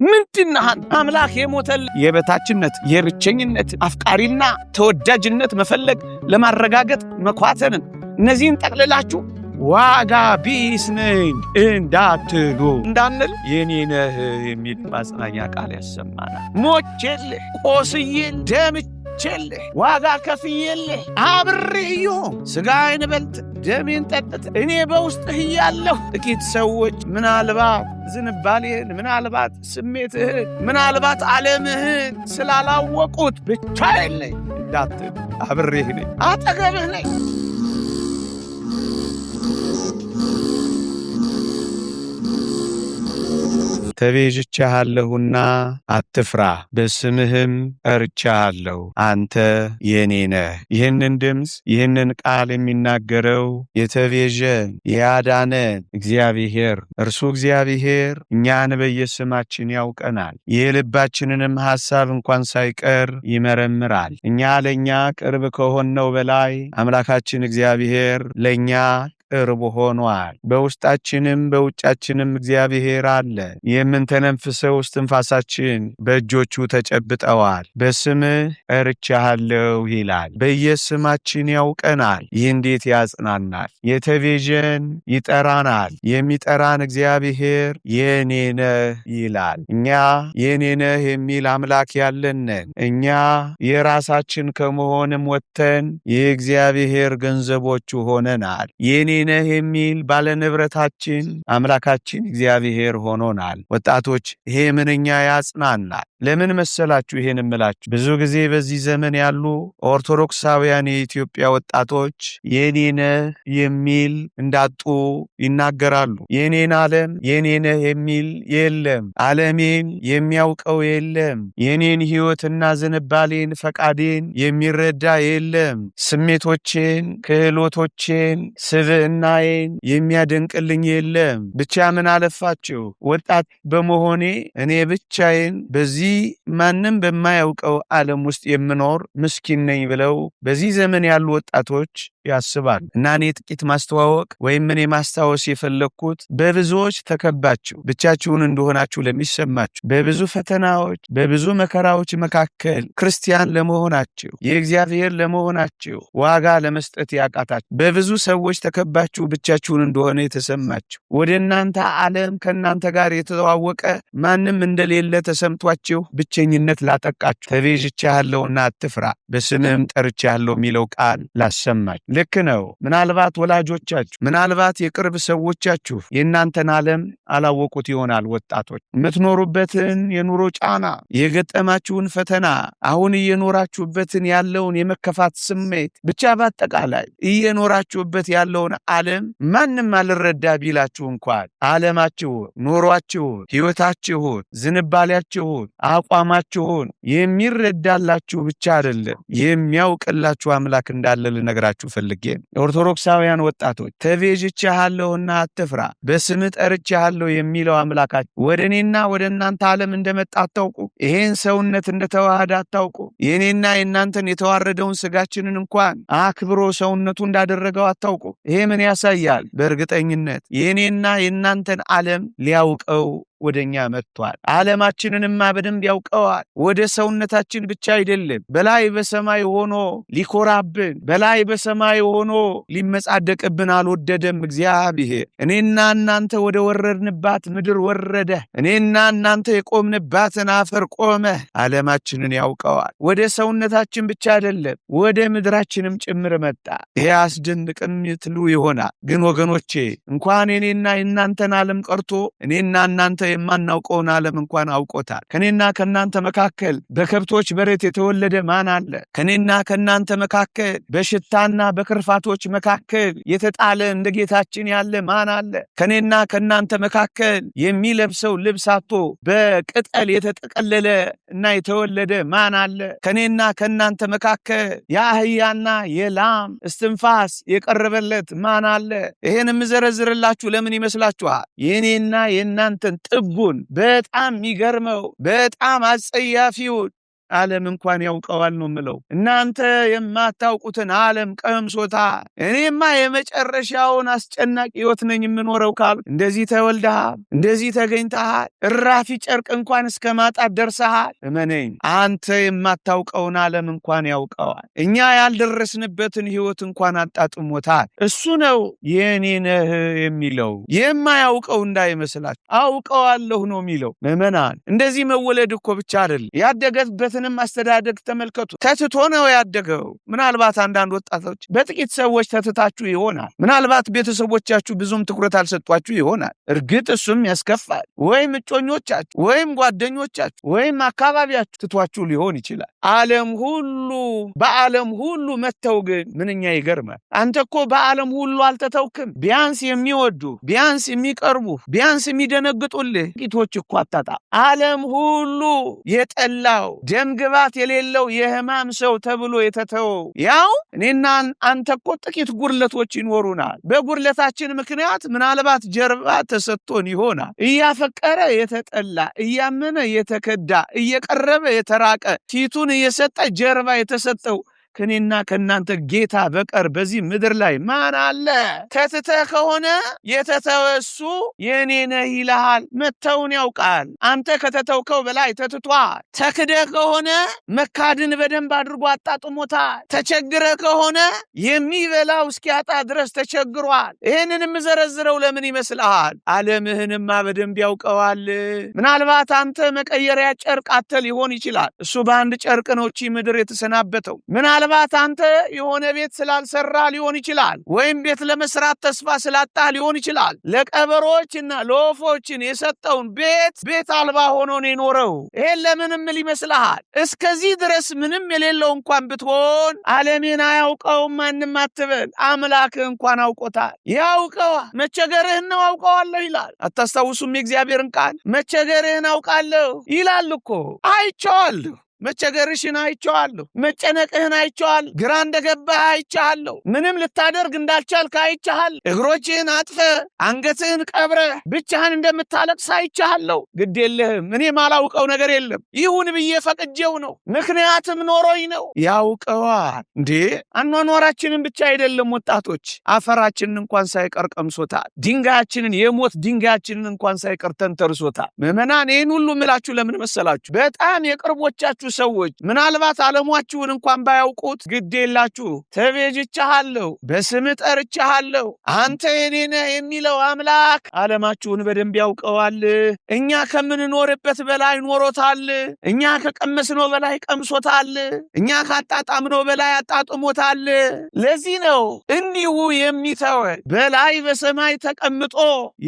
ምንድነህ? አምላክ የሞተል የበታችነት የብቸኝነት አፍቃሪና ተወዳጅነት መፈለግ ለማረጋገጥ መኳተንን እነዚህን ጠቅልላችሁ ዋጋ ቢስ ነኝ እንዳትሉ እንዳንል የኔ ነህ የሚል ማጽናኛ ቃል ያሰማናል። ሞቼልህ ቆስዬልህ ደምቼልህ ዋጋ ከፍዬልህ አብሬህ ሥጋዬን በልት ደሜን ጠጥት እኔ በውስጥህ እያለሁ ጥቂት ሰዎች ምናልባት ዝንባሌህን ምናልባት ስሜትህን ምናልባት ዓለምህን ስላላወቁት ብቻዬን ነኝ እንዳትሉ አብሬህ ነኝ አጠገብህ ነኝ። ተቤዥቼሃለሁና አትፍራ፣ በስምህም ጠርቼሃለሁ፣ አንተ የኔ ነህ። ይህንን ድምፅ ይህንን ቃል የሚናገረው የተቤዠን ያዳነን እግዚአብሔር እርሱ እግዚአብሔር እኛን በየስማችን ያውቀናል። የልባችንንም ሐሳብ እንኳን ሳይቀር ይመረምራል። እኛ ለእኛ ቅርብ ከሆነው በላይ አምላካችን እግዚአብሔር ለእኛ ቅርብ ሆኗል። በውስጣችንም በውጫችንም እግዚአብሔር አለ። የምንተነፍሰው እስትንፋሳችን በእጆቹ ተጨብጠዋል። በስምህ ጠርቼሃለሁ ይላል። በየስማችን ያውቀናል። ይህ እንዴት ያጽናናል! የተቤዠን ይጠራናል። የሚጠራን እግዚአብሔር የኔ ነህ ይላል። እኛ የኔ ነህ የሚል አምላክ ያለንን እኛ የራሳችን ከመሆንም ወጥተን የእግዚአብሔር ገንዘቦቹ ሆነናል። የኔ ነህ የሚል ባለንብረታችን አምላካችን እግዚአብሔር ሆኖናል። ወጣቶች ይሄ ምንኛ ያጽናናል! ለምን መሰላችሁ ይሄን እምላችሁ? ብዙ ጊዜ በዚህ ዘመን ያሉ ኦርቶዶክሳውያን የኢትዮጵያ ወጣቶች የኔ ነህ የሚል እንዳጡ ይናገራሉ። የኔን ዓለም የኔ ነህ የሚል የለም። ዓለሜን የሚያውቀው የለም። የኔን ሕይወትና ዝንባሌን ፈቃዴን የሚረዳ የለም። ስሜቶቼን፣ ክህሎቶቼን፣ ስብዕናዬን የሚያደንቅልኝ የለም። ብቻ ምን አለፋችሁ ወጣት በመሆኔ እኔ ብቻዬን በዚህ ማንም በማያውቀው ዓለም ውስጥ የምኖር ምስኪን ነኝ ብለው በዚህ ዘመን ያሉ ወጣቶች ያስባሉ። እና እኔ ጥቂት ማስተዋወቅ ወይም እኔ ማስታወስ የፈለግኩት በብዙዎች ተከባችሁ ብቻችሁን እንደሆናችሁ ለሚሰማችሁ በብዙ ፈተናዎች በብዙ መከራዎች መካከል ክርስቲያን ለመሆናችሁ የእግዚአብሔር ለመሆናችሁ ዋጋ ለመስጠት ያቃታችሁ በብዙ ሰዎች ተከባችሁ ብቻችሁን እንደሆነ የተሰማችሁ ወደ እናንተ ዓለም ከእናንተ ጋር የተዋወቀ ማንም እንደሌለ ተሰምቷችሁ ብቸኝነት ላጠቃችሁ ተቤዥቼሃለሁና አትፍራ በስምህም ጠርቼሃለሁ የሚለው ቃል ላሰማችሁ። ልክ ነው። ምናልባት ወላጆቻችሁ ምናልባት የቅርብ ሰዎቻችሁ የእናንተን ዓለም አላወቁት ይሆናል። ወጣቶች የምትኖሩበትን የኑሮ ጫና የገጠማችሁን ፈተና አሁን እየኖራችሁበትን ያለውን የመከፋት ስሜት ብቻ በአጠቃላይ እየኖራችሁበት ያለውን ዓለም ማንም አልረዳ ቢላችሁ እንኳን ዓለማችሁን ኑሯችሁን ሕይወታችሁን ዝንባሌያችሁን አቋማችሁን የሚረዳላችሁ ብቻ አይደለም የሚያውቅላችሁ አምላክ እንዳለ ልነግራችሁ ፈልጌ። ኦርቶዶክሳውያን ወጣቶች ተቤዥቼሃለሁና አትፍራ በስምህ ጠርቼሃለሁ የሚለው አምላካችሁ ወደ እኔና ወደ እናንተ ዓለም እንደመጣ አታውቁ? ይሄን ሰውነት እንደተዋሃደ አታውቁ? የኔና የእናንተን የተዋረደውን ስጋችንን እንኳን አክብሮ ሰውነቱ እንዳደረገው አታውቁ? ይሄ ምን ያሳያል? በእርግጠኝነት የኔና የእናንተን ዓለም ሊያውቀው ወደኛ መጥቷል። ዓለማችንንማ በደንብ ያውቀዋል። ወደ ሰውነታችን ብቻ አይደለም በላይ በሰማይ ሆኖ ሊኮራብን በላይ በሰማይ ሆኖ ሊመጻደቅብን አልወደደም እግዚአብሔር። እኔና እናንተ ወደ ወረድንባት ምድር ወረደ። እኔና እናንተ የቆምንባትን አፈር ቆመ። ዓለማችንን ያውቀዋል። ወደ ሰውነታችን ብቻ አይደለም ወደ ምድራችንም ጭምር መጣ። ይሄ አስደንቅም ትሉ ይሆናል። ግን ወገኖቼ እንኳን እኔና የእናንተን ዓለም ቀርቶ እኔና እናንተ የማናውቀውን ዓለም እንኳን አውቆታል። ከኔና ከናንተ መካከል በከብቶች በረት የተወለደ ማን አለ? ከኔና ከናንተ መካከል በሽታና በክርፋቶች መካከል የተጣለ እንደ ጌታችን ያለ ማን አለ? ከኔና ከናንተ መካከል የሚለብሰው ልብስ አጥቶ በቅጠል የተጠቀለለ እና የተወለደ ማን አለ? ከኔና ከናንተ መካከል የአህያና የላም እስትንፋስ የቀረበለት ማን አለ? ይሄን የምዘረዝርላችሁ ለምን ይመስላችኋል? የኔና የናንተን ጥጉን በጣም የሚገርመው በጣም አጸያፊውን ዓለም እንኳን ያውቀዋል ነው የምለው። እናንተ የማታውቁትን ዓለም ቀምሶታል። እኔማ የመጨረሻውን አስጨናቂ ሕይወት ነኝ የምኖረው ካል እንደዚህ ተወልደሃል፣ እንደዚህ ተገኝተሃል፣ እራፊ ጨርቅ እንኳን እስከ ማጣት ደርሰሃል። እመነኝ፣ አንተ የማታውቀውን ዓለም እንኳን ያውቀዋል። እኛ ያልደረስንበትን ሕይወት እንኳን አጣጥሞታል። እሱ ነው የኔ ነህ የሚለው። የማያውቀው እንዳይመስላችሁ አውቀዋለሁ ነው የሚለው። ምዕመናን፣ እንደዚህ መወለድ እኮ ብቻ አይደለም፣ ያደገበትንም አስተዳደግ ተመልከቱ። ተትቶ ነው ያደገው። ምናልባት አንዳንድ ወጣቶች በጥቂት ሰዎች ተትታችሁ ይሆናል። ምናልባት ቤተሰቦቻችሁ ብዙም ትኩረት አልሰጧችሁ ይሆናል። እርግጥ እሱም ያስከፋል። ወይም እጮኞቻችሁ ወይም ጓደኞቻችሁ ወይም አካባቢያችሁ ትቷችሁ ሊሆን ይችላል። በዓለም ሁሉ መተው ግን ምንኛ ይገርማል። አንተ እኮ በዓለም ሁሉ አልተተውክም። ቢያንስ የሚወዱ ቢያንስ የሚቀርቡ ቢያንስ የሚደነግጡልህ ጥቂቶች እኮ አታጣ። ዓለም ሁሉ የጠላው ደም ግባት የሌለው የሕማም ሰው ተብሎ የተተወው ያው እኔና አንተ እኮ ጥቂት ጉድለቶች ይኖሩናል። በጉድለታችን ምክንያት ምናልባት ጀርባ ተሰጥቶን ይሆናል። እያፈቀረ የተጠላ፣ እያመነ የተከዳ፣ እየቀረበ የተራቀ፣ ፊቱን እየሰጠ ጀርባ የተሰጠው ከኔና ከናንተ ጌታ በቀር በዚህ ምድር ላይ ማን አለ? ተትተህ ከሆነ የተተወሱ የኔ ነህ ይልሃል። መተውን ያውቃል። አንተ ከተተውከው በላይ ተትቷል። ተክደህ ከሆነ መካድን በደንብ አድርጎ አጣጥሞታል። ተቸግረህ ከሆነ የሚበላው እስኪያጣ ድረስ ተቸግሯል። ይህንን የምዘረዝረው ለምን ይመስልሃል? ዓለምህንማ በደንብ ያውቀዋል። ምናልባት አንተ መቀየሪያ ጨርቅ አተ ሊሆን ይችላል። እሱ በአንድ ጨርቅ ነው እቺ ምድር የተሰናበተው። ምናልባት አንተ የሆነ ቤት ስላልሰራ ሊሆን ይችላል። ወይም ቤት ለመስራት ተስፋ ስላጣ ሊሆን ይችላል። ለቀበሮችና ለወፎችን የሰጠውን ቤት አልባ ሆኖ ነው የኖረው። ይሄን ለምን ምል ይመስልሃል? እስከዚህ ድረስ ምንም የሌለው እንኳን ብትሆን ዓለሜን አያውቀውም ማንም አትበል። አምላክህ እንኳን አውቆታል። ያውቀዋል። መቸገርህን ነው አውቀዋለሁ ይላል። አታስታውሱም? የእግዚአብሔርን ቃል መቸገርህን አውቃለሁ ይላል እኮ። አይቼዋለሁ። መቸገርሽን አይቼዋለሁ። መጨነቅህን አይቼዋለሁ። ግራ እንደገባህ አይቼሃለሁ። ምንም ልታደርግ እንዳልቻልክ አይቼሃለሁ። እግሮችህን አጥፈህ አንገትህን ቀብረህ ብቻህን እንደምታለቅስ አይቼሃለሁ። ግድ የለህም፣ እኔ ማላውቀው ነገር የለም። ይሁን ብዬ ፈቅጄው ነው። ምክንያትም ኖሮኝ ነው። ያውቀዋል። እንዴ አኗኗራችንን ብቻ አይደለም ወጣቶች፣ አፈራችንን እንኳን ሳይቀር ቀምሶታል። ድንጋያችንን፣ የሞት ድንጋያችንን እንኳን ሳይቀር ተንተርሶታል። ምዕመናን፣ ይህን ሁሉ ምላችሁ ለምን መሰላችሁ? በጣም የቅርቦቻችሁ ሰዎች ምናልባት ዓለማችሁን እንኳን ባያውቁት ግድ የላችሁ። ተቤዥቻለሁ፣ በስምህ ጠርቻለሁ፣ አንተ የኔ ነህ የሚለው አምላክ ዓለማችሁን በደንብ ያውቀዋል። እኛ ከምንኖርበት በላይ ኖሮታል። እኛ ከቀመስነው በላይ ቀምሶታል። እኛ ካጣጣምነው በላይ አጣጥሞታል። ለዚህ ነው እንዲሁ የሚተወን። በላይ በሰማይ ተቀምጦ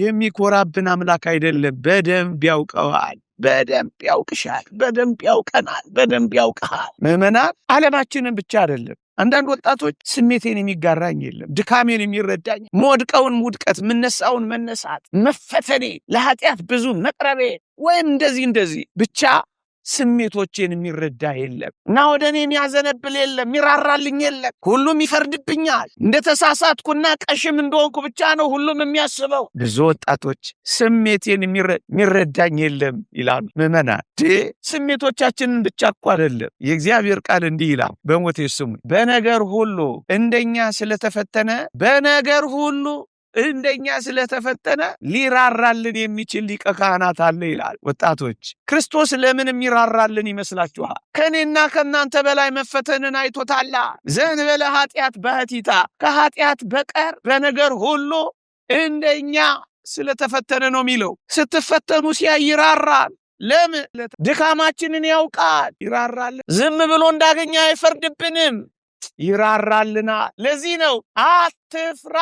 የሚኮራብን አምላክ አይደለም። በደንብ ያውቀዋል። በደንብ ያውቅሻል። በደንብ ያውቀናል። በደንብ ያውቀሃል። ምዕመናን፣ ዓለማችንን ብቻ አይደለም። አንዳንድ ወጣቶች ስሜቴን የሚጋራኝ የለም፣ ድካሜን የሚረዳኝ፣ መወድቀውን ውድቀት፣ ምነሳውን መነሳት፣ መፈተኔ፣ ለኃጢአት ብዙ መቅረቤ ወይም እንደዚህ ብቻ ስሜቶቼን የሚረዳ የለም እና ወደ እኔ የሚያዘነብል የለም፣ የሚራራልኝ የለም። ሁሉም ይፈርድብኛል። እንደተሳሳትኩና ቀሽም እንደሆንኩ ብቻ ነው ሁሉም የሚያስበው። ብዙ ወጣቶች ስሜቴን የሚረዳኝ የለም ይላሉ። ምዕመናን፣ ስሜቶቻችንን ብቻ እኮ አይደለም። የእግዚአብሔር ቃል እንዲህ ይላል፣ በሞቴ ስሙ፣ በነገር ሁሉ እንደኛ ስለተፈተነ ሊራራልን የሚችል ሊቀ ካህናት አለ ይላል። ወጣቶች፣ ክርስቶስ ለምን የሚራራልን ይመስላችኋል? ከኔና ከናንተ በላይ መፈተንን አይቶታላ። ዘእንበለ ኃጢአት ባሕቲታ፣ ከኃጢአት በቀር በነገር ሁሉ እንደኛ ስለተፈተነ ነው የሚለው። ስትፈተኑ ሲያይ ይራራል። ለምን? ድካማችንን ያውቃል፣ ይራራል። ዝም ብሎ እንዳገኘ አይፈርድብንም፣ ይራራልናል። ለዚህ ነው አትፍራ፣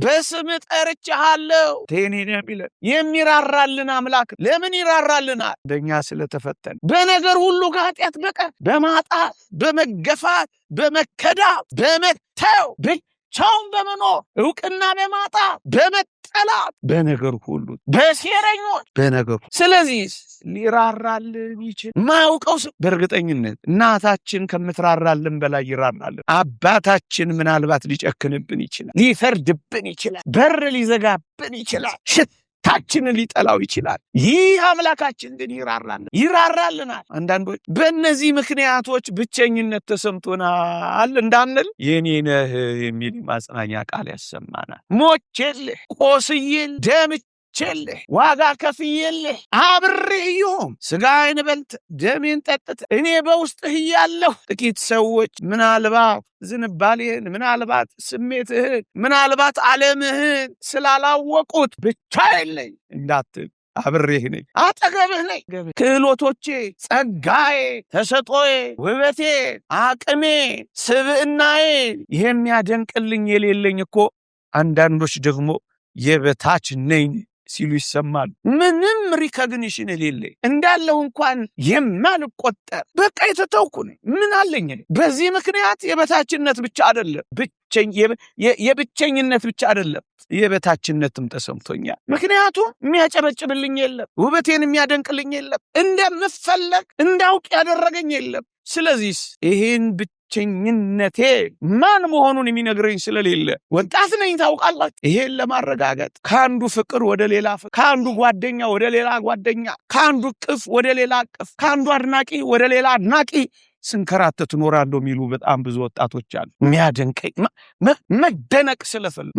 በስምህ ጠርቼሃለሁ ቴኔን የሚለን። የሚራራልን አምላክ ለምን ይራራልናል? እንደኛ ስለተፈተነ። በነገር ሁሉ ከኃጢአት በቀር በማጣት፣ በመገፋት፣ በመከዳት፣ በመተው፣ ብቻውን በመኖር፣ ዕውቅና በማጣት፣ በመጠላት፣ በነገር ሁሉ በሴረኞች፣ በነገሩ። ስለዚህ ሊራራልን ይችል ማያውቀው ሰው በእርግጠኝነት እናታችን ከምትራራልን በላይ ይራራልን። አባታችን ምናልባት ሊጨክንብን ይችላል፣ ሊፈርድብን ይችላል፣ በር ሊዘጋብን ይችላል፣ ሽታ መልካችንን ሊጠላው ይችላል። ይህ አምላካችን ግን ይራራልናል። አንዳንዶች በእነዚህ ምክንያቶች ብቸኝነት ተሰምቶናል እንዳንል የኔ ነህ የሚል ማጽናኛ ቃል ያሰማናል። ሞቼልህ፣ ቆስዬልህ፣ ደምቼልህ፣ ዋጋ ከፍዬልህ፣ አብሬህ ይሁን ስጋዬን በልተህ ደሜን ጠጥተህ እኔ በውስጥህ እያለሁ ጥቂት ሰዎች ምናልባት ዝንባሌህን፣ ምናልባት ስሜትህን፣ ምናልባት ዓለምህን ስላላወቁት ብቻዬን ነኝ እንዳትል አብሬህ ነኝ፣ አጠገብህ ነኝ። ክህሎቶቼ፣ ጸጋዬ፣ ተሰጦዬ፣ ውበቴ፣ አቅሜ፣ ስብዕናዬ የሚያደንቅልኝ የሌለኝ እኮ አንዳንዶች ደግሞ የበታች ነኝ ሲሉ ይሰማሉ። ምንም ሪኮግኒሽን የሌለኝ እንዳለው እንኳን የማልቆጠር በቃ የተተውኩ ነኝ። ምን አለኝ? በዚህ ምክንያት የበታችነት ብቻ አይደለም የብቸኝነት ብቻ አይደለም የበታችነትም ተሰምቶኛል። ምክንያቱም የሚያጨበጭብልኝ የለም፣ ውበቴን የሚያደንቅልኝ የለም፣ እንደምፈለግ እንዳውቅ ያደረገኝ የለም። ስለዚህ ይሄን ብቸኝነቴ ማን መሆኑን የሚነግረኝ ስለሌለ ወጣት ነኝ። ታውቃላችሁ፣ ይሄን ለማረጋገጥ ከአንዱ ፍቅር ወደ ሌላ ፍቅር፣ ከአንዱ ጓደኛ ወደ ሌላ ጓደኛ፣ ከአንዱ ቅፍ ወደ ሌላ ቅፍ፣ ከአንዱ አድናቂ ወደ ሌላ አድናቂ ስንከራተት እኖራለሁ የሚሉ በጣም ብዙ ወጣቶች አሉ። የሚያደንቀኝ መደነቅ ስለፈለኩ፣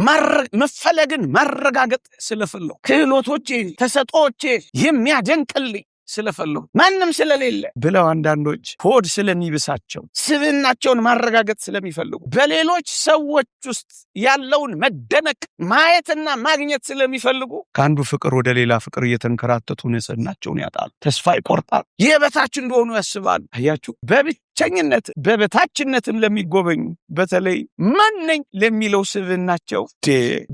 መፈለግን ማረጋገጥ ስለፈለኩ፣ ክህሎቶቼ፣ ተሰጦቼ የሚያደንቅልኝ ስለፈለጉ ማንም ስለሌለ ብለው አንዳንዶች ሆድ ስለሚብሳቸው ስብዕናቸውን ማረጋገጥ ስለሚፈልጉ በሌሎች ሰዎች ውስጥ ያለውን መደነቅ ማየትና ማግኘት ስለሚፈልጉ ከአንዱ ፍቅር ወደ ሌላ ፍቅር እየተንከራተቱ ንጽህናቸውን ያጣሉ፣ ተስፋ ይቆርጣሉ፣ የበታች እንደሆኑ ያስባሉ። አያችሁ፣ በበታችነትም ለሚጎበኙ በተለይ ማነኝ ለሚለው ስብዕናቸው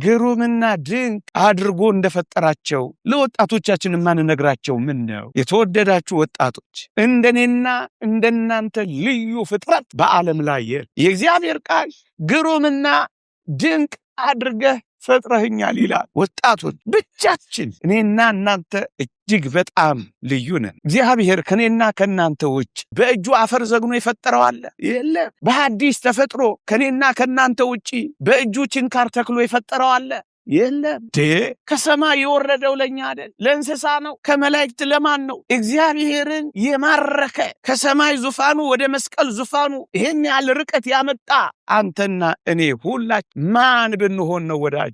ግሩምና ድንቅ አድርጎ እንደፈጠራቸው ለወጣቶቻችን ማንነግራቸው ምን ነው? የተወደዳችሁ ወጣቶች፣ እንደኔና እንደናንተ ልዩ ፍጥረት በዓለም ላይ የእግዚአብሔር ቃል ግሩምና ድንቅ አድርገህ ፈጥረህኛል ይላል። ወጣቶች ብቻችን እኔና እናንተ እጅግ በጣም ልዩ ነን። እግዚአብሔር ከኔና ከናንተ ውጭ በእጁ አፈር ዘግኖ የፈጠረው አለ? የለም። በሐዲስ ተፈጥሮ ከኔና ከናንተ ውጭ በእጁ ችንካር ተክሎ የፈጠረው አለ? የለም። ከሰማይ የወረደው ለኛ አይደል? ለእንስሳ ነው? ከመላእክት ለማን ነው? እግዚአብሔርን የማረከ ከሰማይ ዙፋኑ ወደ መስቀል ዙፋኑ ይሄን ያህል ርቀት ያመጣ አንተና እኔ ሁላችን ማን ብንሆን ነው ወዳጅ?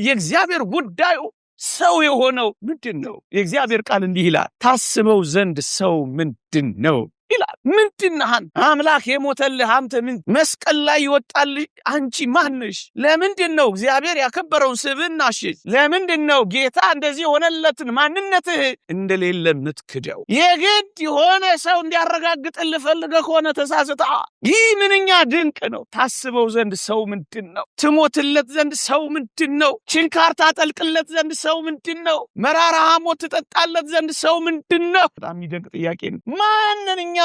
የእግዚአብሔር ጉዳዩ ሰው የሆነው ምንድን ነው? የእግዚአብሔር ቃል እንዲህ ይላል፣ ታስበው ዘንድ ሰው ምንድን ነው ይላል። ምንድነህ? አምላክ የሞተልህ አንተ ምን መስቀል ላይ ይወጣልህ አንቺ ማንሽ? ለምንድነው እግዚአብሔር ያከበረውን ስብዕናሽ? ለምንድነው ጌታ እንደዚህ ሆነለትን ማንነትህ እንደሌለ የምትክደው? የግድ የሆነ ሰው እንዲያረጋግጥልህ ፈልገህ ከሆነ ተሳስተሃል። ይህ ምንኛ ድንቅ ነው። ታስበው ዘንድ ሰው ምንድን ነው? ትሞትለት ዘንድ ሰው ምንድን ነው? ችንካር ታጠልቅለት ዘንድ ሰው ምንድን ነው? መራራ ሐሞት ትጠጣለት ዘንድ ሰው ምንድን ነው? በጣም የሚደንቅ ጥያቄ ነው። ማንኛ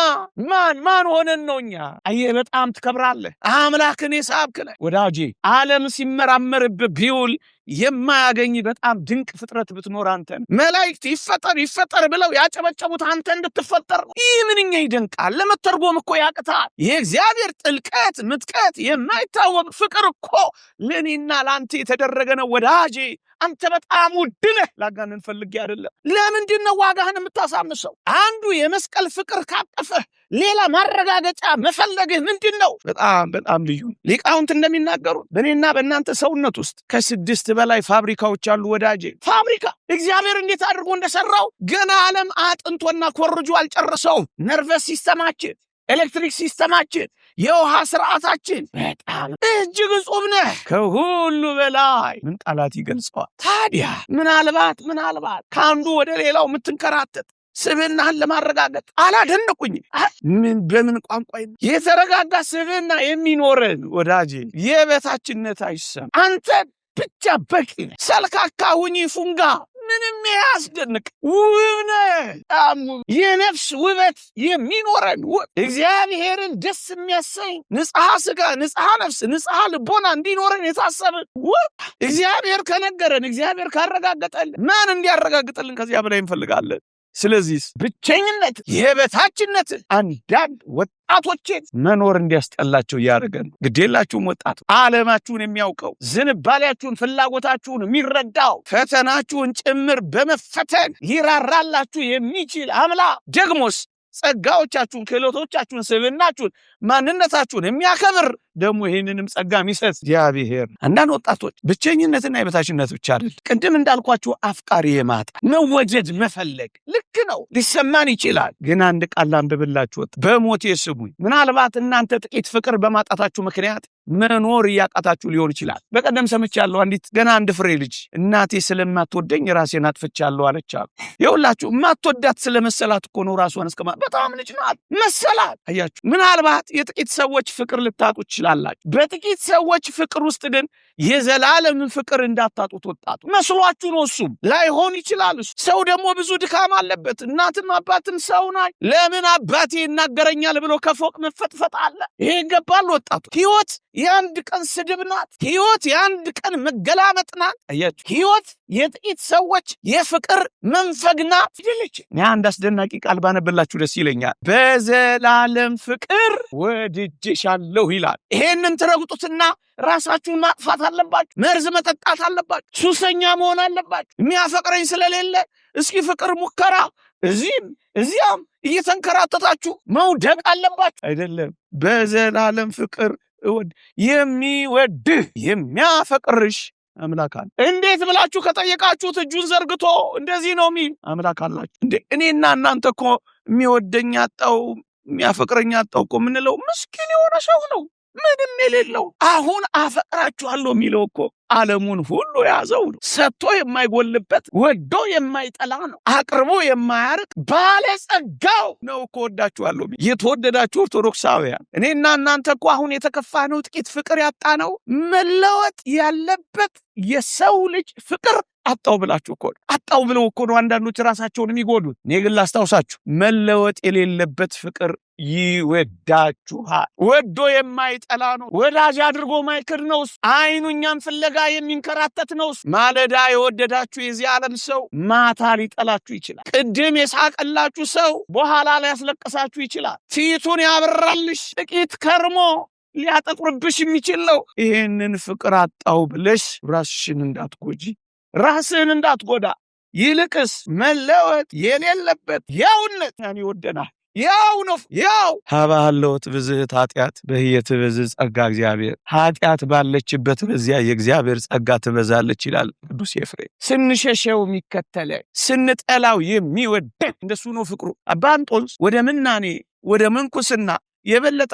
ማን ሆነን ነው እኛ? አየህ፣ በጣም ትከብራለህ። አምላክን የሳብክ ነህ ወዳጄ። ዓለም ሲመራመርብህ ቢውል የማያገኝ በጣም ድንቅ ፍጥረት ብትኖር አንተ ነህ። መላእክት ይፈጠር ብለው ያጨበጨቡት አንተ እንድትፈጠር ነው። ይህ ምንኛ ይደንቃል። ለመተርጎም እኮ ያቅታል። የእግዚአብሔር ጥልቀት ምጥቀት የማይታወቅ ፍቅር እኮ ለእኔና ለአንተ የተደረገ ነው ወዳጄ። አንተ በጣም ውድ ነህ። ላጋነን ፈልጌ አይደለም። ለምንድን ነው ዋጋህን የምታሳምሰው? አንዱ የመስቀል ፍቅር ካቀፈህ ሌላ ማረጋገጫ መፈለግህ ምንድን ነው? በጣም ልዩ። ሊቃውንት እንደሚናገሩት በእኔና በእናንተ ሰውነት ውስጥ ከ6 በላይ ፋብሪካዎች አሉ ወዳጄ። ፋብሪካ እግዚአብሔር እንዴት አድርጎ እንደሰራው ገና ዓለም አጥንቶና ኮርጆ አልጨረሰውም። ነርቨስ ሲስተማችን፣ ኤሌክትሪክ ሲስተማችን፣ የውሃ ስርዓታችን በጣም እጅግ እጹብ ነህ። ከሁሉ በላይ ምን ቃላት ይገልጸዋል? ታዲያ ምናልባት ከአንዱ ወደ ሌላው የምትንከራተት ስብዕናህን ለማረጋገጥ አላደነቁኝ? በምን ቋንቋ የተረጋጋ ስብዕና የሚኖረን ወዳጄ የበታችነት አይሰማም። አንተ ብቻ በቂ ነህ። ሰልካካ ሁኚ ፉንጋ ምንም ያስደንቅ ውብ ነህ። የነፍስ ውበት የሚኖረን እግዚአብሔርን ደስ የሚያሰኝ ንጽሐ ስጋ፣ ንጽሐ ነፍስ፣ ንጽሐ ልቦና እንዲኖረን የታሰብን እግዚአብሔር ከነገረን፣ እግዚአብሔር ካረጋገጠልን ማን እንዲያረጋግጥልን ከዚያ በላይ እንፈልጋለን? ስለዚህ ብቸኝነት፣ የበታችነት አንዳንድ ወጣቶችን መኖር እንዲያስጠላቸው እያደረገ ነው። ግዴላችሁም ወጣቱ ዓለማችሁን የሚያውቀው ዝንባሌያችሁን፣ ፍላጎታችሁን የሚረዳው ፈተናችሁን ጭምር በመፈተን ሊራራላችሁ የሚችል አምላክ ደግሞስ ጸጋዎቻችሁን፣ ክህሎቶቻችሁን፣ ስብዕናችሁን፣ ማንነታችሁን የሚያከብር ደግሞ ይህንንም ጸጋ የሚሰጥ እግዚአብሔር። አንዳንድ ወጣቶች ብቸኝነትና የበታችነት ብቻ አይደል፣ ቅድም እንዳልኳችሁ አፍቃሪ የማጣት መወደድ መፈለግ ልክ ነው፣ ሊሰማን ይችላል። ግን አንድ ቃል አንብብላችሁ በሞቴ ስሙኝ። ምናልባት እናንተ ጥቂት ፍቅር በማጣታችሁ ምክንያት መኖር እያቃታችሁ ሊሆን ይችላል። በቀደም ሰምቻለሁ፣ አንዲት ገና አንድ ፍሬ ልጅ እናቴ ስለማትወደኝ ራሴን አጥፍቻለሁ አለች አሉ። ይኸውላችሁ የማትወዳት ስለመሰላት እኮ ነው ራሷን በጣም ልጅ ናት መሰላት። አያችሁ፣ ምናልባት የጥቂት ሰዎች ፍቅር ልታጡ ትችላላችሁ። በጥቂት ሰዎች ፍቅር ውስጥ ግን የዘላለም ፍቅር እንዳታጡት ወጣቱ መስሏችሁ ነው። እሱም ላይሆን ይችላል። ሰው ደግሞ ብዙ ድካም አለበት። እናትም አባትም ሰው ናቸው። ለምን አባቴ ይናገረኛል ብሎ ከፎቅ መፈጥፈጥ አለ። ይሄ ይገባል ወጣቱ። ህይወት የአንድ ቀን ስድብ ናት። ህይወት የአንድ ቀን መገላመጥ ናት። አያችሁ፣ ህይወት የጥቂት ሰዎች የፍቅር መንፈግ ናት። እኔ አንድ አስደናቂ ቃል ባነብላችሁ ደስ ይለኛል። በዘላለም ፍቅር ወድጄሻለሁ ይላል። ይሄንን ትረግጡትና ራሳችሁን ማጥፋት አለባችሁ። መርዝ መጠጣት አለባችሁ። ሱሰኛ መሆን አለባችሁ። የሚያፈቅረኝ ስለሌለ እስኪ ፍቅር ሙከራ እዚህም እዚያም እየተንከራተታችሁ መውደቅ አለባችሁ። አይደለም። በዘላለም ፍቅር የሚወድህ የሚያፈቅርሽ አምላክ አለ። እንዴት ብላችሁ ከጠየቃችሁት እጁን ዘርግቶ እንደዚህ ነው የሚል አምላክ አላችሁ እንዴ? እኔና እናንተ እኮ የሚወደኝ አጣው የሚያፈቅረኝ አጣው እኮ የምንለው ምስኪን የሆነ ሰው ነው፣ ምንም የሌለው። አሁን አፈቅራችኋለሁ የሚለው እኮ ዓለሙን ሁሉ ያዘው ነው። ሰጥቶ የማይጎልበት ወዶ የማይጠላ ነው። አቅርቦ የማያርቅ ባለጸጋው ነው እኮ ወዳችኋለሁ። የተወደዳችሁ ኦርቶዶክሳውያን፣ እኔና እናንተ እኮ አሁን የተከፋ ነው፣ ጥቂት ፍቅር ያጣ ነው። መለወጥ ያለበት የሰው ልጅ ፍቅር አጣው ብላችሁ እኮ አጣው ብለው እኮ ነው አንዳንዶች ራሳቸውን የሚጎዱት። እኔ ግን ላስታውሳችሁ፣ መለወጥ የሌለበት ፍቅር ይወዳችኋል። ወዶ የማይጠላ ነው። ወዳጅ አድርጎ ማይክድ ነው። አይኑ እኛም ፍለጋ የሚንከራተት ነው። ማለዳ የወደዳችሁ የዚህ ዓለም ሰው ማታ ሊጠላችሁ ይችላል። ቅድም የሳቀላችሁ ሰው በኋላ ላይ ያስለቀሳችሁ ይችላል። ፊቱን ያበራልሽ ጥቂት ከርሞ ሊያጠቁርብሽ የሚችል ነው። ይህንን ፍቅር አጣው ብለሽ ራስሽን እንዳትጎጂ፣ ራስህን እንዳትጎዳ። ይልቅስ መለወጥ የሌለበት ያውነት ያን ይወደናል። ያው ነው ያው ሀባለውት ብዝህት ኃጢአት በህየት ብዝህ ጸጋ እግዚአብሔር። ኃጢአት ባለችበት በዚያ የእግዚአብሔር ጸጋ ትበዛለች ይላል ቅዱስ ኤፍሬም። ስንሸሸው የሚከተለ ስንጠላው የሚወደን እንደሱ ነው ፍቅሩ። አባ እንጦንስ ወደ ምናኔ ወደ ምንኩስና የበለጠ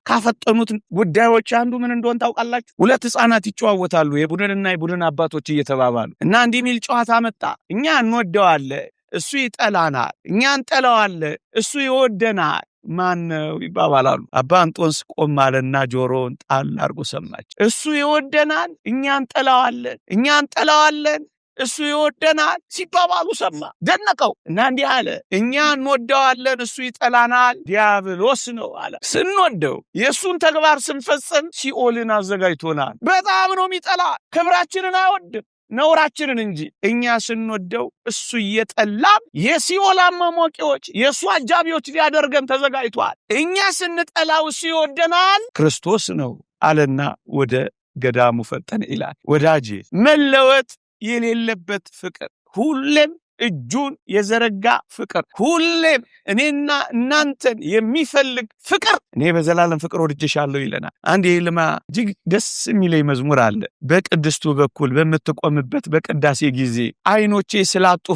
ካፈጠኑት ጉዳዮች አንዱ ምን እንደሆነ ታውቃላችሁ? ሁለት ህፃናት ይጨዋወታሉ፣ የቡድንና የቡድን አባቶች እየተባባሉ እና እንዲህ ሚል ጨዋታ መጣ። እኛ እንወደዋለን እሱ ይጠላናል፣ እኛ እንጠላዋለን እሱ ይወደናል፣ ማን ነው ይባባላሉ። አባ እንጦንስ ቆም አለና ጆሮውን ጣል አድርጎ ሰማች። እሱ ይወደናል፣ እኛ እንጠላዋለን፣ እኛ እንጠላዋለን እሱ ይወደናል ሲባባሉ ሰማ። ደነቀው እና እንዲህ አለ፣ እኛ እንወደዋለን እሱ ይጠላናል፣ ዲያብሎስ ነው አለ። ስንወደው የእሱን ተግባር ስንፈጽም ሲኦልን አዘጋጅቶናል። በጣም ነው የሚጠላ፣ ክብራችንን አይወድም ነውራችንን እንጂ። እኛ ስንወደው እሱ እየጠላን የሲኦል አሟሟቂዎች የእሱ አጃቢዎች ሊያደርገን ተዘጋጅቷል። እኛ ስንጠላው እሱ ይወደናል፣ ክርስቶስ ነው አለና ወደ ገዳሙ ፈጠነ ይላል። ወዳጄ መለወጥ የሌለበት ፍቅር፣ ሁሌም እጁን የዘረጋ ፍቅር፣ ሁሌም እኔና እናንተን የሚፈልግ ፍቅር። እኔ በዘላለም ፍቅር ወድጄሻለሁ ይለናል። አንድ የልማ እጅግ ደስ የሚለኝ መዝሙር አለ። በቅድስቱ በኩል በምትቆምበት በቅዳሴ ጊዜ አይኖቼ ስላጡ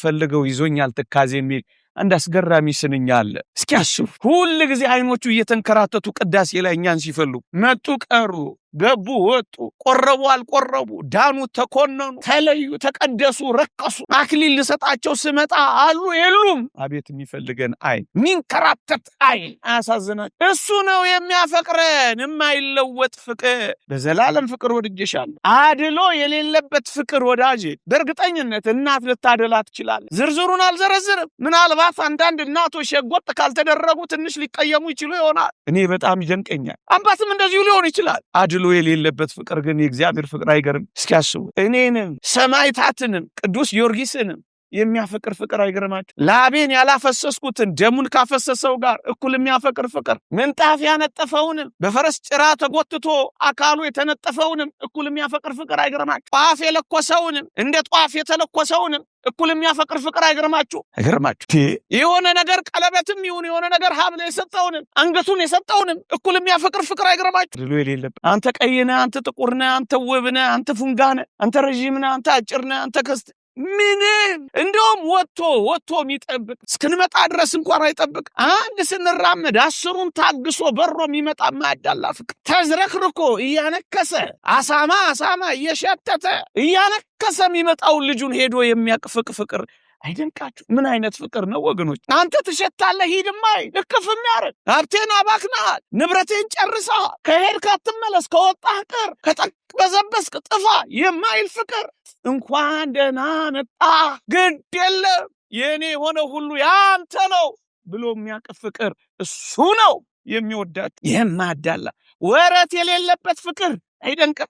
ፈልገው ይዞኛል ትካዜ የሚል አንድ አስገራሚ ስንኝ አለ። እስኪ አስቡ፣ ሁል ጊዜ አይኖቹ እየተንከራተቱ ቅዳሴ ላይ እኛን ሲፈልጉ፣ መጡ ቀሩ፣ ገቡ ወጡ፣ ቆረቡ አልቆረቡ፣ ዳኑ ተኮነኑ፣ ተለዩ ተቀደሱ ረከሱ፣ አክሊል ልሰጣቸው ስመጣ አሉ የሉም። አቤት የሚፈልገን አይን፣ የሚንከራተት አይን አያሳዝናችሁ? እሱ ነው የሚያፈቅረን፣ የማይለወጥ ፍቅር። በዘላለም ፍቅር ወድጄሻለሁ፣ አድሎ የሌለበት ፍቅር ወዳጄ። በእርግጠኝነት እናት ልታደላ ትችላለች። ዝርዝሩን አልዘረዝርም። ምናልባት አንዳንድ እናቶች ሸጎጥ ካልተደረጉ ትንሽ ሊቀየሙ ይችሉ ይሆናል። እኔ በጣም ይደንቀኛል። አባትም እንደዚሁ ሊሆን ይችላል። አድሎ የሌለበት ፍቅር ግን የእግዚአብሔር ፍቅር አይገርም? እስኪ አስቡ። እኔንም ሰማዕታትንም ቅዱስ ጊዮርጊስንም የሚያፈቅር ፍቅር አይገርማችሁ? ላቤን ያላፈሰስኩትን ደሙን ካፈሰሰው ጋር እኩል የሚያፈቅር ፍቅር፣ ምንጣፍ ያነጠፈውንም በፈረስ ጭራ ተጎትቶ አካሉ የተነጠፈውንም እኩል የሚያፈቅር ፍቅር አይገርማችሁ? ጧፍ የለኮሰውንም እንደ ጧፍ የተለኮሰውንም እኩል የሚያፈቅር ፍቅር አይገርማችሁ? የሆነ ነገር ቀለበትም ይሁን የሆነ ነገር ሀብል የሰጠውንም አንገቱን የሰጠውንም እኩል የሚያፈቅር ፍቅር አይገርማችሁ? ድሉ የሌለበት አንተ ቀይ ነህ፣ አንተ ጥቁር ነህ፣ አንተ ውብ ነህ፣ አንተ ፉንጋ ነህ፣ አንተ ረዥም ነህ፣ አንተ አጭር ነህ፣ አንተ ከስት ምንም እንደውም ወጥቶ የሚጠብቅ እስክንመጣ ድረስ እንኳን አይጠብቅ። አንድ ስንራመድ 10ሩን ታግሶ በሮ የሚመጣ ማያዳላ ፍቅር ተዝረክርኮ እያነከሰ አሳማ እየሸተተ እያነከሰ የሚመጣውን ልጁን ሄዶ የሚያቅፍቅ ፍቅር አይደንቃችሁ? ምን አይነት ፍቅር ነው ወገኖች? አንተ ትሸታለህ፣ ሂድማ እክፍ የሚያረግ ሀብቴን አባክናል፣ ንብረቴን ጨርሰሃል፣ ከሄድክ አትመለስ፣ ከወጣህ ቅር፣ ከጠቅበዘበስክ ጥፋ የማይል ፍቅር እንኳን ደህና መጣ ግድ የለም የኔ የሆነ ሁሉ ያንተ ነው ብሎ የሚያቅፍ ፍቅር እሱ ነው የሚወዳችሁ። የማያዳላ ወረት የሌለበት ፍቅር አይደንቅም?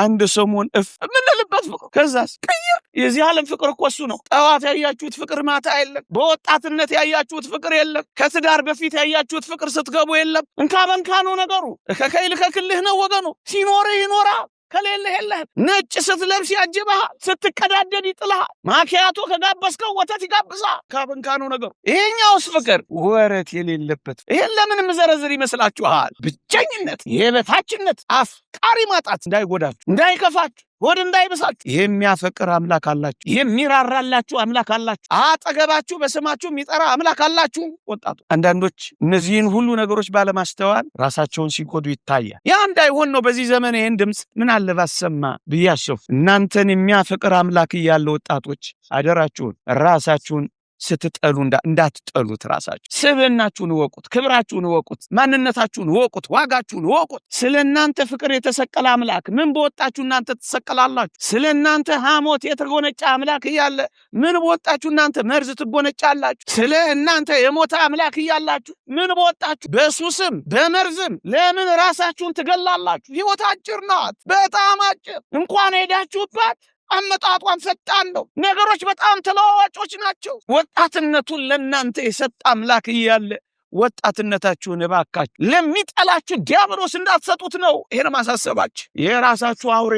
አንድ ሰሞን ምንልበት ፍቅር ከዛስ ቀየር። የዚህ ዓለም ፍቅር እኮ እሱ ነው። ጠዋት ያያችሁት ፍቅር ማታ የለም። በወጣትነት ያያችሁት ፍቅር የለም። ከትዳር በፊት ያያችሁት ፍቅር ስትገቡ የለም። እንካ በንካ ነው ነገሩ። ከከይል ከክልህ ነው ወገኑ። ሲኖርህ ይኖራል፣ ከሌለህ የለህም። ነጭ ስትለብስ ያጅብሃል፣ ስትቀዳደድ ይጥልሃል። ማኪያቶ ከጋበስከው ወተት ይጋብዛል። ካብንካ ነው ነገሩ። ይሄኛውስ ፍቅር ወረት የሌለበት። ይሄን ለምን ምዘረዝር ይመስላችኋል? ብቸኝነት፣ የበታችነት፣ አፍቃሪ ማጣት እንዳይጎዳችሁ፣ እንዳይከፋችሁ፣ ሆድ እንዳይበሳችሁ የሚያፈቅር አምላክ አላችሁ። የሚራራላችሁ አምላክ አላችሁ። አጠገባችሁ በስማችሁ የሚጠራ አምላክ አላችሁ። ወጣቱ አንዳንዶች እነዚህን ሁሉ ነገሮች ባለማስተዋል ራሳቸውን ሲጎዱ ይታያል። ያ እንዳይሆን ነው በዚህ ዘመን ይህን ድምፅ ምን አለ ባሰማ ብያሰፉ። እናንተን የሚያፈቅር አምላክ እያለ ወጣቶች አደራችሁን ራሳችሁን ስትጠሉ እንዳትጠሉት። ራሳችሁ ስብዕናችሁን እወቁት፣ ክብራችሁን እወቁት፣ ማንነታችሁን እወቁት፣ ዋጋችሁን እወቁት። ስለ እናንተ ፍቅር የተሰቀለ አምላክ ምን በወጣችሁ እናንተ ትሰቀላላችሁ? ስለ እናንተ ሐሞት የተጎነጨ አምላክ እያለ ምን በወጣችሁ እናንተ መርዝ ትጎነጫላችሁ? ስለ እናንተ የሞተ አምላክ እያላችሁ ምን በወጣችሁ በሱስም በመርዝም ለምን ራሳችሁን ትገላላችሁ? ሕይወት አጭር ናት፣ በጣም አጭር። እንኳን ሄዳችሁባት አመጣጧን ፈጣን ነው። ነገሮች በጣም ተለዋዋጮች ናቸው። ወጣትነቱን ለእናንተ የሰጠ አምላክ እያለ ወጣትነታችሁን እባካችሁ ለሚጠላችሁ ዲያብሎስ እንዳትሰጡት ነው። ይሄን ማሳሰባችሁ። የራሳችሁ አውሬ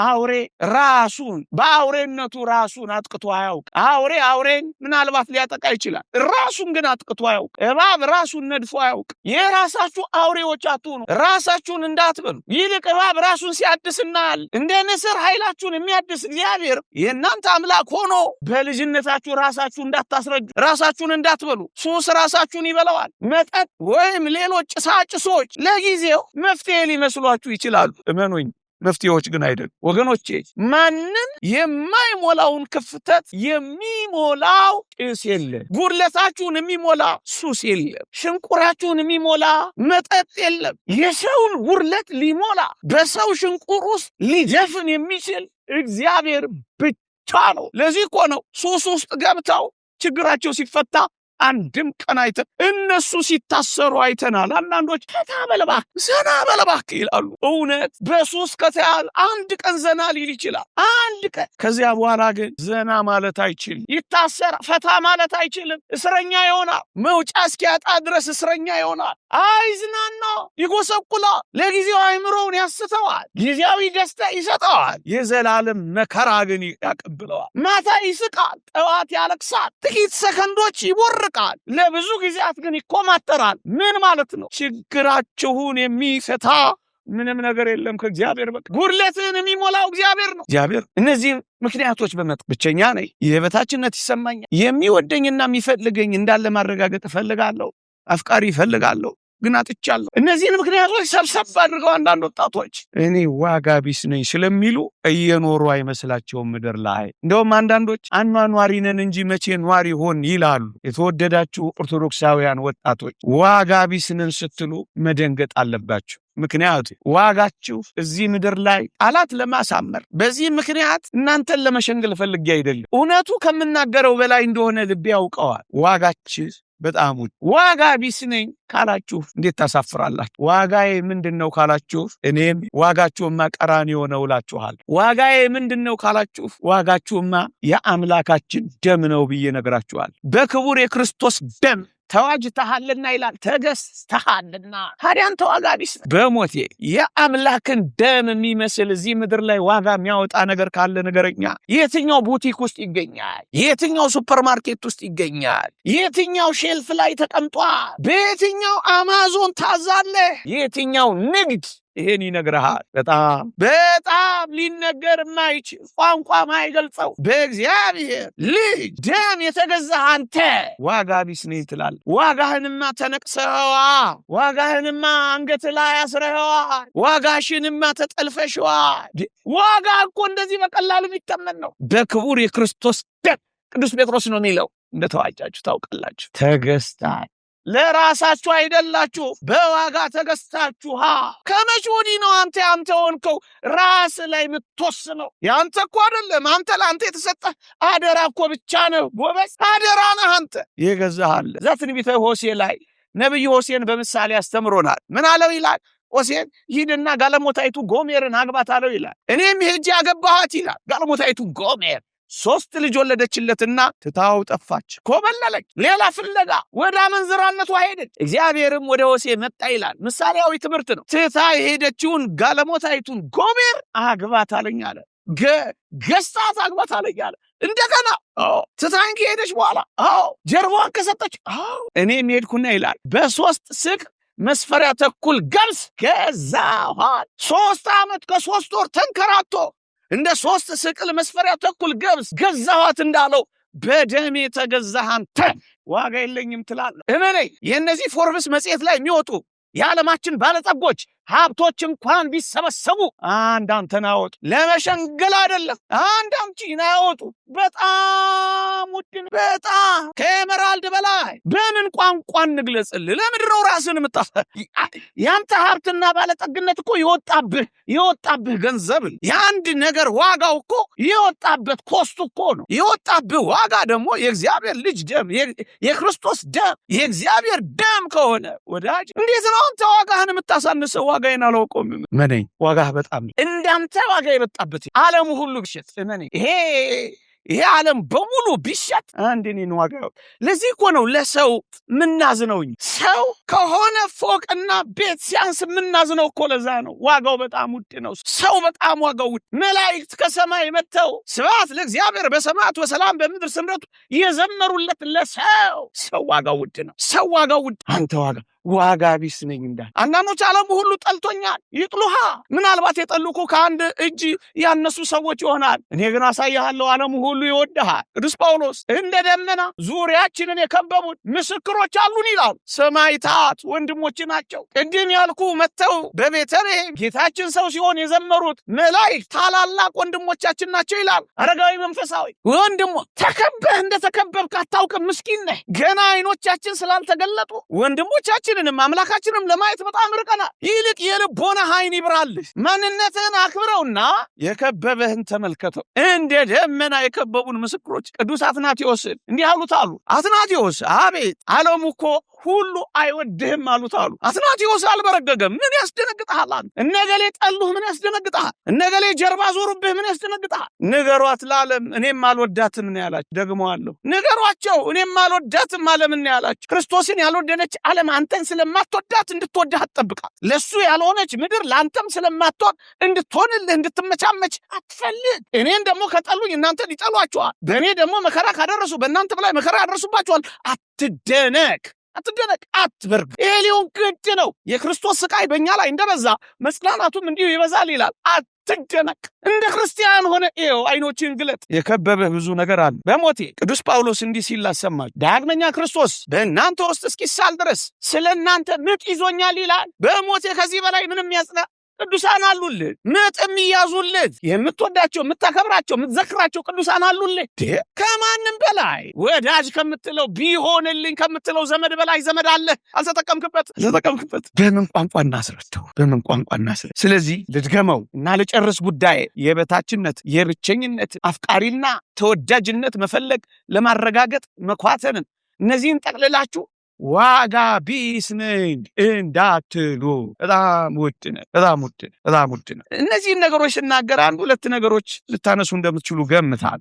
አውሬ ራሱን በአውሬነቱ ራሱን አጥቅቶ አያውቅ። አውሬን ምናልባት ሊያጠቃ ይችላል፣ ራሱን ግን አጥቅቶ አያውቅ። እባብ ራሱን ነድፎ አያውቅ። የራሳችሁ አውሬዎች አትሁኑ። ራሳችሁን እንዳትበሉ። ይልቅ እባብ ራሱን ሲያድስ እናያለን። እንደ ንስር ኃይላችሁን የሚያድስ እግዚአብሔር የእናንተ አምላክ ሆኖ በልጅነታችሁ ራሳችሁ እንዳታስረጁ፣ ራሳችሁን እንዳትበሉ። ሱስ ራሳችሁን ይበላዋል። መጠጥ ወይም ሌሎች ጭሳጭሶች ለጊዜው መፍትሄ ሊመስሏችሁ ይችላሉ። እመኑኝ፣ መፍትሄዎች ግን አይደሉም ወገኖቼ። ማንም የማይሞላውን ክፍተት የሚሞላው ጭስ የለም። ጉድለታችሁን የሚሞላ ሱስ የለም። ሽንቁራችሁን የሚሞላ መጠጥ የለም። የሰውን ጉድለት ሊሞላ በሰው ሽንቁር ውስጥ ሊደፍን የሚችል እግዚአብሔር ብቻ ነው። ለዚህ እኮ ነው ሱስ ውስጥ ገብተው ችግራቸው ሲፈታ አንድም ቀን አይተን እነሱ ሲታሰሩ አይተናል። አንዳንዶች ፈታ በለባክ ዘና በለባክ ይላሉ። እውነት በሱስ ከተያዘ አንድ ቀን ዘና ሊል ይችላል፣ አንድ ቀን። ከዚያ በኋላ ግን ዘና ማለት አይችልም። ይታሰራል፣ ፈታ ማለት አይችልም። እስረኛ ይሆናል። መውጫ እስኪያጣ ድረስ እስረኛ ይሆናል። አይዝናና፣ ይጎሰቁላል። ለጊዜው አይምሮውን ያስተዋል፣ ጊዜያዊ ደስታ ይሰጠዋል። የዘላለም መከራ ግን ያቀብለዋል። ማታ ይስቃል፣ ጠዋት ያለቅሳል፣ ጥቂት ሰከንዶች ይቦር ቃል ለብዙ ጊዜያት ግን ይኮማተራል። ምን ማለት ነው? ችግራችሁን የሚፈታ ምንም ነገር የለም ከእግዚአብሔር በቀር። ጉድለትን የሚሞላው እግዚአብሔር ነው። እግዚአብሔር እነዚህ ምክንያቶች ብቸኛ ነኝ፣ የበታችነት ይሰማኛል፣ የሚወደኝና የሚፈልገኝ እንዳለ ማረጋገጥ እፈልጋለሁ፣ አፍቃሪ እፈልጋለሁ፣ ግን አጥቻለሁ። እነዚህን ምክንያቶች ሰብሰብ አድርገው አንዳንድ ወጣቶች እኔ ዋጋ ቢስ ነኝ ስለሚሉ እየኖሩ አይመስላቸውም ምድር ላይ። እንደውም አንዳንዶች አኗኗሪ ነን እንጂ መቼ ኗሪ ሆን ይላሉ። የተወደዳችሁ ኦርቶዶክሳውያን ወጣቶች ዋጋ ቢስ ነን ስትሉ መደንገጥ አለባችሁ። ምክንያቱ ዋጋችሁ እዚህ ምድር ላይ ቃላት ለማሳመር በዚህ ምክንያት እናንተን ለመሸንገል ፈልጌ አይደለም። እውነቱ ከምናገረው በላይ እንደሆነ ልቤ ያውቀዋል። ዋጋችሁ በጣም ዋጋ ቢስ ነኝ ካላችሁ እንዴት ታሳፍራላችሁ? ዋጋዬ ምንድነው ካላችሁ እኔም ዋጋችሁማ ቀራንዮ ነው እላችኋለሁ። ዋጋዬ ምንድነው ካላችሁ ዋጋችሁማ የአምላካችን ደም ነው ብዬ ነግራችኋለሁ። በክቡር የክርስቶስ ደም ተዋጅተሃልና ይላል፣ ተገዝተሃልና። ታዲያ አንተ ዋጋ ቢስ በሞቴ የአምላክን ደም የሚመስል እዚህ ምድር ላይ ዋጋ የሚያወጣ ነገር ካለ ነገረኛ። የትኛው ቡቲክ ውስጥ ይገኛል? የትኛው ሱፐርማርኬት ውስጥ ይገኛል? የትኛው ሼልፍ ላይ ተቀምጧል? በየትኛው አማዞን ታዛለህ? የትኛው ንግድ ይሄን ይነግርሃል? በጣም ሊነገር የማይችል ቋንቋ ማይገልጸው በእግዚአብሔር ልጅ ደም የተገዛህ አንተ ዋጋ ቢስ ነኝ ትላለህ። ዋጋህንማ ተነቅሰኸዋል። ዋጋህንማ አንገት ላይ አስረኸዋል። ዋጋሽንማ ተጠልፈሽዋል። ዋጋ እኮ እንደዚህ በቀላሉ የሚተመን ነው። በክቡር የክርስቶስ ደም ቅዱስ ጴጥሮስ ነው የሚለው። እንደተዋጃችሁ ታውቃላችሁ። ተገዝተሃል። ለራሳችሁ አይደላችሁ፣ በዋጋ ተገዝታችኋ። ከመቼ ወዲህ ነው አንተ ሆንከው ራስ ላይ የምትወስነው? ያንተ እኮ አይደለም። አንተ ለአንተ የተሰጠ አደራ እኮ ብቻ ነው። ጎበዝ አደራ ነህ አንተ። ይገዛሃል። ዘትንቢተ ሆሴዕ ላይ ነብዩ ሆሴዕን በምሳሌ ያስተምሮናል። ምን አለው ይላል? ሆሴዕ ሂድና ጋለሞታይቱ ጎሜርን አግባት አለው ይላል። እኔም ሄጄ አገባኋት ይላል። ጋለሞታይቱ ጎሜር 3 ልጅ ወለደችለትና ትታው ጠፋች፣ ኮበለለች፣ ሌላ ፍለጋ ወደ አመንዝራነቷ ሄደች። እግዚአብሔርም ወደ ሆሴዕ መጣ ይላል። ምሳሌያዊ ትምህርት ነው። ትታ የሄደችውን ጋለሞታይቱን ጎሜር አግባት አለኝ አለ። ገዝታት አግባት አለኝ አለ። እንደገና ትታኝ ከሄደች በኋላ ጀርባዋን ከሰጠች እኔም ሄድኩና ይላል በ3 ስቅ መስፈሪያ ተኩል ገብስ ገዛኋት። 3 ዓመት ከ3 ወር ተንከራቶ እንደ 3 ስቅል መስፈሪያ ተኩል ገብስ ገዛኋት እንዳለው በደሜ ተገዛህ አንተ ዋጋ የለኝም ትላለህ። እመነኝ፣ የእነዚህ ፎርብስ መጽሔት ላይ የሚወጡ የዓለማችን ባለጠጎች ሀብቶች እንኳን ቢሰበሰቡ አንዳንተን አወጡ። ለመሸንገል አይደለም፣ አንዳንቺን አወጡ። በጣም ውድ ነው። በጣም ከኤመራልድ በላይ። በምን ቋንቋ እንግለጽልህ? ለምንድን ነው ራስን ያንተ ሀብትና ባለጠግነት እኮ የወጣብህ ገንዘብ፣ የአንድ ነገር ዋጋው እኮ የወጣበት ኮስቱ እኮ ነው። የወጣብህ ዋጋ ደግሞ የእግዚአብሔር ልጅ ደም፣ የክርስቶስ ደም፣ የእግዚአብሔር ደም ከሆነ ወዳጅ እንዴት ነው አንተ ዋጋህን የምታሳንሰው? ዋጋዬን አላውቀውም። መነኝ ዋጋህ በጣም እንዳንተ ዋጋ የበጣበት ዓለሙ ሁሉ ቢሸጥ መነኝ ይሄ ዓለም በሙሉ ቢሸጥ አንድ እኔን ዋጋው። ለዚህ እኮ ነው ለሰው ምናዝነው። ሰው ከሆነ ፎቅና ቤት ሲያንስ ምናዝነው እኮ ለዛ ነው። ዋጋው በጣም ውድ ነው። ሰው በጣም ዋጋው ውድ። መላእክት ከሰማይ መጥተው ስብሐት ለእግዚአብሔር በሰማያት ወሰላም በምድር ስምረቱ የዘመሩለት ለሰው ዋጋው ውድ ነው። ሰው ዋጋው ውድ። አንተ ዋጋ ቢስ ነኝ እንዳል አንዳንዶች ዓለሙ ሁሉ ጠልቶኛል ይጥሉሃ። ምናልባት የጠሉኩ ከአንድ እጅ ያነሱ ሰዎች ይሆናል። እኔ ግን አሳያለሁ ዓለሙ ሁሉ ይወድሃል። ቅዱስ ጳውሎስ እንደ ደመና ዙሪያችንን የከበቡን ምስክሮች አሉን ይላል። ሰማዕታት ወንድሞች ናቸው። ቅድም ያልኩ መጥተው በቤተልሔም ጌታችን ሰው ሲሆን የዘመሩት መላእክት ታላላቅ ወንድሞቻችን ናቸው ይላል አረጋዊ መንፈሳዊ። ወንድሞ ተከበህ እንደተከበብክ አታውቅም። ምስኪን ነህ። ገና አይኖቻችን ስላልተገለጡ ወንድሞቻችን አምላካችንም ለማየት በጣም ርቀናል። ይልቅ የልቦና ዓይን ይብራልህ። ማንነትህን አክብረውና የከበበህን ተመልከተው። እንደ ደመና የከበቡን ምስክሮች ቅዱስ አትናቴዎስን እንዲህ አሉት አሉ። አትናቴዎስ አቤት ዓለሙ እኮ ሁሉ አይወድህም አሉት አሉ። አትናቴዎስ አልበረገገም። ምን ያስደነግጥሃል? እነገሌ ጠሉህ፣ ምን ያስደነግጥሃል? እነገሌ ጀርባ ዞሩብህ፣ ምን ያስደነግጥሃል? ንገሯት ለዓለም እኔም አልወዳትም ነው ያላቸው። ደግመዋለሁ፣ ንገሯቸው እኔም አልወዳትም ዓለምን ነው ያላቸው። ክርስቶስን ያልወደነች ዓለም አንተን ስለማትወዳት እንድትወድህ አትጠብቃት። ለሱ ያልሆነች ምድር ለአንተም ስለማትወድ እንድትሆንልህ እንድትመቻመች አትፈልግ። እኔን ደግሞ ከጠሉኝ እናንተን ይጠሏችኋል። በእኔ ደግሞ መከራ ካደረሱ በእናንተ በላይ መከራ ያደርሱባችኋል። አትደነቅ፣ አትበርግ። ይሄ ሊሆን ግድ ነው። የክርስቶስ ስቃይ በእኛ ላይ እንደበዛ መጽናናቱም እንዲሁ ይበዛል ይላል። አትደነቅ። እንደ ክርስቲያን ሆነ ይኸው አይኖችን ግለጥ። የከበበህ ብዙ ነገር አለ። በሞቴ ቅዱስ ጳውሎስ እንዲህ ሲል አሰማችሁ። ዳግመኛ ክርስቶስ በእናንተ ውስጥ እስኪሳል ድረስ ስለ እናንተ ምጥ ይዞኛል ይላል። በሞቴ ከዚህ በላይ ምንም ያጽና ቅዱሳን አሉልህ። ምጥ የሚያዙልህ የምትወዳቸው፣ የምታከብራቸው፣ የምትዘክራቸው ቅዱሳን አሉልህ። ከማንም በላይ ወዳጅ ከምትለው ቢሆንልኝ ከምትለው ዘመድ በላይ ዘመድ አለ። አልተጠቀምክበት። በምን ቋንቋ እናስረዳው? ስለዚህ ልድገመው እና ልጨርስ ጉዳይ የበታችነት፣ የብቸኝነት፣ አፍቃሪና ተወዳጅነት መፈለግ ለማረጋገጥ መኳተንን እነዚህን ጠቅልላችሁ ዋጋ ቢስ ነኝ እንዳትሉ። በጣም ውድ ነው፣ በጣም ውድ ነው፣ በጣም ውድ ነው። እነዚህን ነገሮች ስናገር አንድ ሁለት ነገሮች ልታነሱ እንደምትችሉ ገምታል።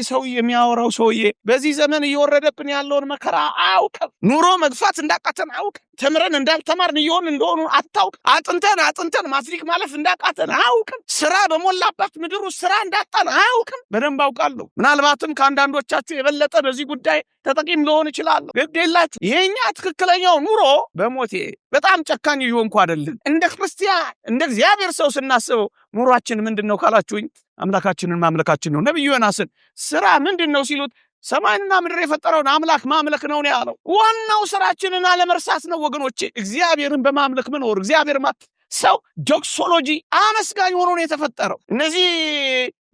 ሰው የሚያወራው ሰውዬ በዚህ ዘመን እየወረደብን ያለውን መከራ አያውቅም። ኑሮ መግፋት እንዳቃተን አያውቅም። ተምረን እንዳልተማርን እየሆን እንደሆኑ አታውቅ። አጥንተን ማትሪክ ማለፍ እንዳቃተን አያውቅም። ስራ በሞላባት ምድሩ ስራ እንዳጣን አያውቅም። በደንብ አውቃለሁ። ምናልባትም ከአንዳንዶቻችሁ የበለጠ በዚህ ጉዳይ ተጠቂም ሊሆን ይችላል። ግድ የላችሁ። ይሄኛ ትክክለኛው ኑሮ በሞቴ በጣም ጨካኝ እየሆንኩ አይደለም። እንደ ክርስቲያን እንደ እግዚአብሔር ሰው ስናስበው ኑሯችን ምንድነው ካላችሁኝ፣ አምላካችንን ማምለካችን ነው። ነብዩ ዮናስን ስራ ምንድነው ሲሉት ሰማይና ምድር የፈጠረውን አምላክ ማምለክ ነው ያለው። ዋናው ስራችንን አለመርሳት ነው ወገኖቼ። እግዚአብሔርን በማምለክ መኖር። እግዚአብሔር ሰው ዶክሶሎጂ አመስጋኝ ሆኖ ነው የተፈጠረው። እነዚህ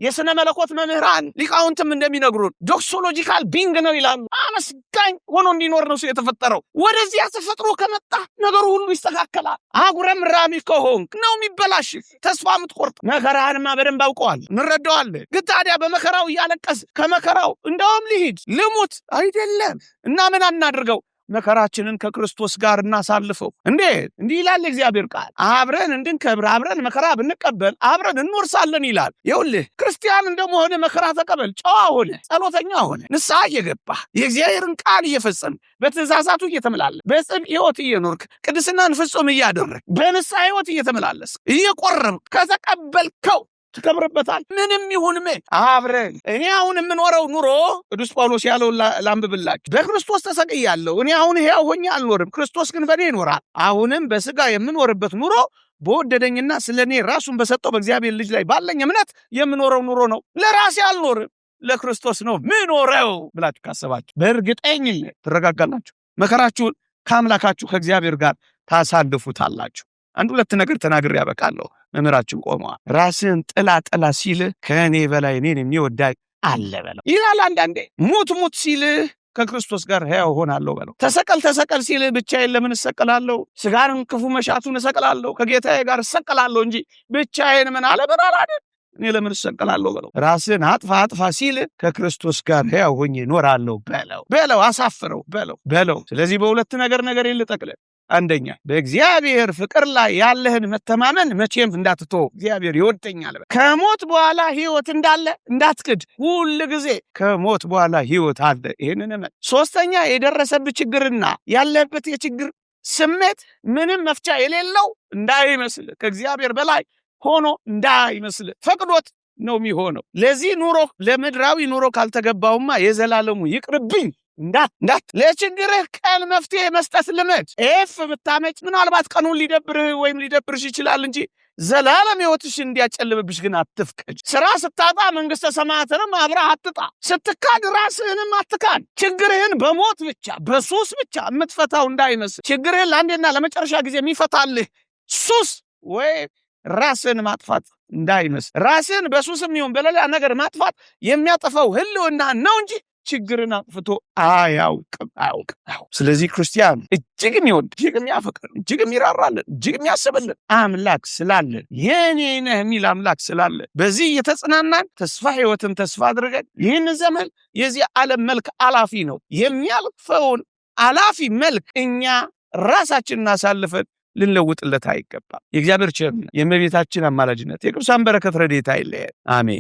የሥነ መለኮት መምህራን ሊቃውንትም እንደሚነግሩን ዶክሶሎጂካል ቢንግ ነው ይላሉ። አመስጋኝ ሆኖ እንዲኖር ነው የተፈጠረው። ወደዚያ ተፈጥሮ ከመጣ ነገሩ ሁሉ ይስተካከላል። አጉረምራሚ ከሆንክ ነው የሚበላሽ። ተስፋ የምትቆርጥ መከራህንማ በደንብ አውቀዋል፣ እንረዳዋለን። ግን ታዲያ በመከራው እያለቀስ ከመከራው እንደውም ልሂድ ልሙት አይደለም እና ምን አናድርገው? መከራችንን ከክርስቶስ ጋር እናሳልፈው። እንዲህ ይላል እግዚአብሔር ቃል፣ አብረን እንድንከብር አብረን መከራ ብንቀበል አብረን እንወርሳለን ይላል። ይኸውልህ ክርስቲያን እንደመሆነ መከራ ተቀበል። ጨዋ ሆነ፣ ጸሎተኛ ሆነ፣ ንስሐ እየገባ የእግዚአብሔርን ቃል እየፈጸም በትእዛዛቱ እየተመላለስ በጽድቅ ሕይወት እየኖርክ ቅድስናን ፍጹም እያደረግ በንስሐ ሕይወት እየተመላለስ እየቆረብክ ከተቀበልከው ትከብርበታል። ምንም ይሁን ምን አብረን እኔ አሁን የምኖረው ኑሮ ቅዱስ ጳውሎስ ያለው ላንብብላችሁ። በክርስቶስ ተሰቅያለሁ። እኔ አሁን ሕያው ሆኜ አልኖርም፣ ክርስቶስ ግን በእኔ ይኖራል። አሁንም በሥጋ የምኖርበት ኑሮ በወደደኝና ስለ እኔ ራሱን በሰጠው በእግዚአብሔር ልጅ ላይ ባለኝ እምነት የምኖረው ኑሮ ነው። ለራሴ አልኖርም፣ ለክርስቶስ ነው ምኖረው ብላችሁ ካሰባችሁ በእርግጠኝነት ትረጋጋላችሁ። መከራችሁን ከአምላካችሁ ከእግዚአብሔር ጋር ታሳልፉታላችሁ። አንድ ሁለት ነገር ተናግሬ ያበቃለሁ። መምህራችን ቆመዋል። ራስን ጥላ ሲልህ ከእኔ በላይ እኔን የሚወዳኝ አለ በለው ይላል። አንዳንዴ ሙት ሲልህ ከክርስቶስ ጋር ሕያው ሆናለሁ በለው። ተሰቀል ሲልህ ብቻዬን ለምን እሰቀላለሁ? ስጋርን ክፉ መሻቱን እሰቀላለሁ፣ ከጌታዬ ጋር እሰቀላለሁ እንጂ ብቻዬን ምን አለ በላላደን እኔ ለምን እሰቀላለሁ በለው። ራስን አጥፋ ሲልህ ከክርስቶስ ጋር ሕያው ሆኜ እኖራለሁ በለው። አሳፍረው በለው። ስለዚህ በሁለት ነገር ልጠቅልል። አንደኛ በእግዚአብሔር ፍቅር ላይ ያለህን መተማመን መቼም እንዳትተው። እግዚአብሔር ይወደኛል። ከሞት በኋላ ሕይወት እንዳለ እንዳትክድ። ሁል ጊዜ ከሞት በኋላ ሕይወት አለ። ይሄንን እመን። ሶስተኛ የደረሰብህ ችግርና ያለበት የችግር ስሜት ምንም መፍቻ የሌለው እንዳይመስል፣ ከእግዚአብሔር በላይ ሆኖ እንዳይመስል፣ ፈቅዶት ነው የሚሆነው። ለዚህ ኑሮ ለምድራዊ ኑሮ ካልተገባውማ የዘላለሙ ይቅርብኝ እንዳት ለችግርህ ቀን መፍትሄ መስጠት ልመድ። ብታመጭ ምናልባት ቀኑን ሊደብርህ ወይም ሊደብርሽ ይችላል እንጂ ዘላለም ሕይወትሽ እንዲያጨልምብሽ ግን አትፍቀድ። ስራ ስታጣ መንግሥተ ሰማያትንም አብረህ አትጣ። ስትካድ ራስህንም አትካድ። ችግርህን በሞት ብቻ በሱስ ብቻ የምትፈታው እንዳይመስል። ችግርህን ለአንዴና ለመጨረሻ ጊዜ የሚፈታልህ ሱስ ወይ ራስን ማጥፋት እንዳይመስል። ራስን በሱስም ይሁን በሌላ ነገር ማጥፋት የሚያጠፋው ህልውና ነው እንጂ ችግርን አጥፍቶ አያውቅም። ስለዚህ ክርስቲያን እጅግ የሚወድ እጅግ የሚያፈቅር እጅግ የሚራራልን እጅግ የሚያስብልን አምላክ ስላለን የኔ ነህ የሚል አምላክ ስላለን በዚህ እየተጽናናን ተስፋ ሕይወትን ተስፋ አድርገን ይህን ዘመን የዚህ ዓለም መልክ አላፊ ነው። የሚያልፈውን አላፊ መልክ እኛ ራሳችንን አሳልፈን ልንለውጥለት አይገባም። የእግዚአብሔር ቸርነት፣ የእመቤታችን አማላጅነት፣ የቅዱሳን በረከት ረድኤት አይለየን። አሜን።